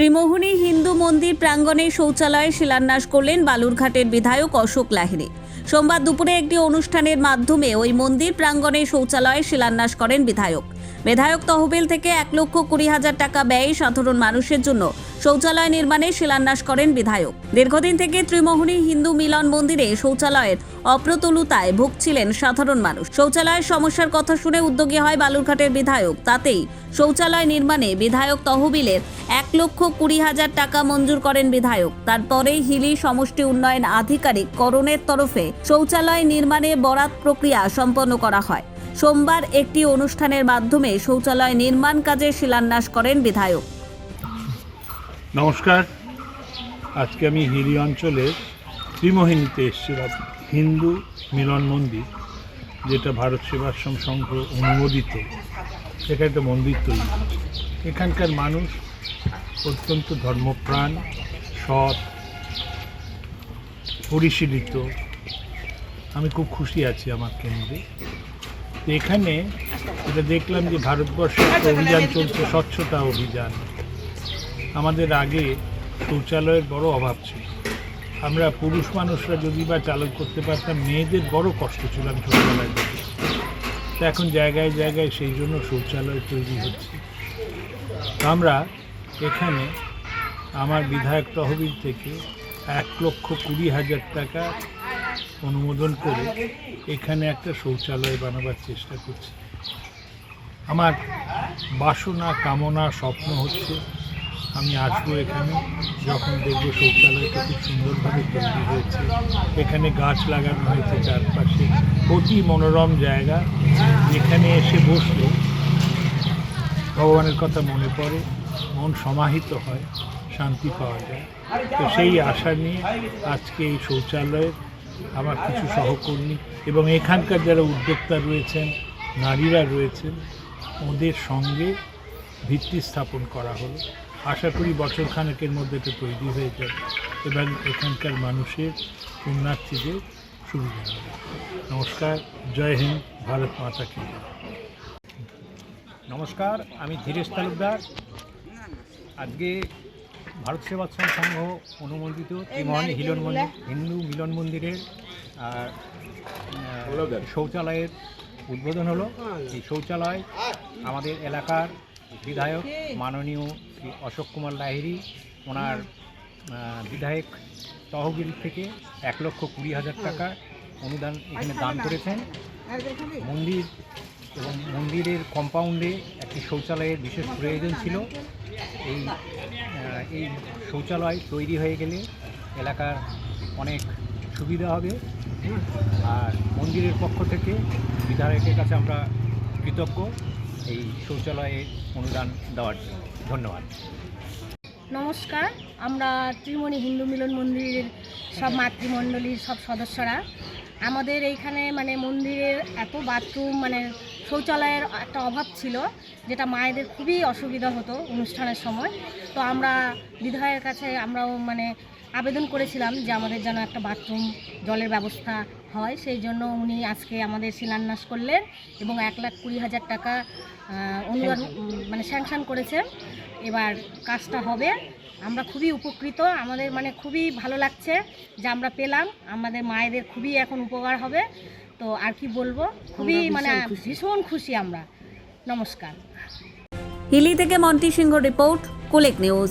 ত্রিমোহনী হিন্দু মন্দির প্রাঙ্গণে শৌচালয়ে শিলান্যাস করলেন বালুরঘাটের বিধায়ক অশোক লাহিড়ী। সোমবার দুপুরে একটি অনুষ্ঠানের মাধ্যমে ওই মন্দির প্রাঙ্গণে শৌচালয়ে শিলান্যাস করেন বিধায়ক তহবিল থেকে 1,20,000 টাকা ব্যয়ে সাধারণ মানুষের জন্য শৌচালয় নির্মাণে শিলান্যাস করেন বিধায়ক। দীর্ঘদিন থেকে ত্রিমোহনী হিন্দু মিলন মন্দিরে শৌচালয়ের অপ্রতুলতায় ভুগছিলেন সাধারণ মানুষ। শৌচালয়ের সমস্যার কথা শুনে উদ্যোগী হয় বালুরঘাটের বিধায়ক। তাতেই শৌচালয় নির্মাণে বিধায়ক তহবিলের 1,20,000 টাকা মঞ্জুর করেন বিধায়ক। তারপরেই হিলি সমষ্টি উন্নয়ন আধিকারিক করণের তরফে শৌচালয় নির্মাণে বরাত প্রক্রিয়া সম্পন্ন করা হয়। সোমবার একটি অনুষ্ঠানের মাধ্যমে শৌচালয় নির্মাণ কাজে শিলান্যাস করেন বিধায়ক। নমস্কার, আজকে আমি হিলি অঞ্চলের ত্রিমোহিনীতে এসেছিলাম। হিন্দু মিলন মন্দির, যেটা ভারত সেবাশ্রম সংঘ অনুমোদিত। এখানে একটা মন্দির তৈরি। এখানকার মানুষ অত্যন্ত ধর্মপ্রাণ, সৎ, পরিশীলিত। আমি খুব খুশি আছি আমার কেন্দ্রে। এখানে এটা দেখলাম যে ভারতবর্ষে একটা অভিযান চলছে, স্বচ্ছতা অভিযান। আমাদের আগে শৌচালয়ের বড় অভাব ছিল। আমরা পুরুষ মানুষরা যদি বা চালন করতে পারতাম, মেয়েদের বড় কষ্ট ছিল। আমি ছোটবেলায় দেখি। তো এখন জায়গায় জায়গায় সেই জন্য শৌচালয় তৈরি হচ্ছে। আমরা এখানে আমার বিধায়ক তহবিল থেকে 1,20,000 টাকা অনুমোদন করে এখানে একটা শৌচালয় বানাবার চেষ্টা করছি। আমার বাসনা, কামনা, স্বপ্ন হচ্ছে আমি আসবো এখানে, যখন দেখবো শৌচালয়টা খুব সুন্দরভাবে তৈরি হয়েছে। এখানে গাছ লাগানো হয়েছে চারপাশে, অতি মনোরম জায়গা। এখানে এসে বসলে ভগবানের কথা মনে পড়ে, মন সমাহিত হয়, শান্তি পাওয়া যায়। তো সেই আশা নিয়ে আজকে এই শৌচালয়ের আমার কিছু সহকর্মী এবং এখানকার যারা উদ্যোক্তা রয়েছেন, নারীরা রয়েছেন, ওদের সঙ্গে ভিত্তি স্থাপন করা হলো। আশা করি বছরখানেকের মধ্যে এটা তৈরি হয়ে যাবে এবং এখানকার মানুষের পুণ্যার্থীদের সুবিধা হবে। নমস্কার, জয় হিন্দ, ভারত মাতা কি জয়। নমস্কার, আমি ধীরেশ তালুকদার। আজকে ভারত সেবাশ্রম সংঘ অনুমোদিত ত্রিমোহনী হিন্দু মিলন মন্দিরের শৌচালয়ের উদ্বোধন হলো। এই শৌচালয় আমাদের এলাকার বিধায়ক মাননীয় শ্রী অশোক কুমার লাহিড়ী ওনার বিধায়ক তহবিল থেকে 1,20,000 টাকা অনুদান এখানে দান করেছেন। মন্দির এবং মন্দিরের কম্পাউন্ডে একটি শৌচালয়ের বিশেষ প্রয়োজন ছিল। এই শৌচালয় তৈরি হয়ে গেলে এলাকার অনেক সুবিধা হবে। আর মন্দিরের পক্ষ থেকে বিধায়কের কাছে আমরা কৃতজ্ঞ এই শৌচালয়ে অনুদান দেওয়ার জন্য। ধন্যবাদ। নমস্কার, আমরা ত্রিমোহনী হিন্দু মিলন মন্দিরের সব মাতৃমণ্ডলীর সব সদস্যরা আমাদের এইখানে মন্দিরের এত বাথরুম শৌচালয়ের একটা অভাব ছিল, যেটা মায়েদের খুবই অসুবিধা হতো অনুষ্ঠানের সময়। তো আমরা বিধায়কের কাছে আমরাও আবেদন করেছিলাম যে আমাদের যেন একটা বাথরুম জলের ব্যবস্থা হয়। সেই জন্য উনি আজকে আমাদের শিলান্যাস করলেন এবং 1,20,000 টাকা অনুদান স্যাংশন করেছেন। এবার কাজটা হবে। আমরা খুবই উপকৃত। আমাদের খুবই ভালো লাগছে যে আমরা পেলাম। আমাদের মায়েদের খুবই এখন উপকার হবে। তো আর কি বলবো, খুবই ভীষণ খুশি আমরা। নমস্কার। হিলি থেকে মন্টি সিংহ রিপোর্ট, কুলেক নিউজ।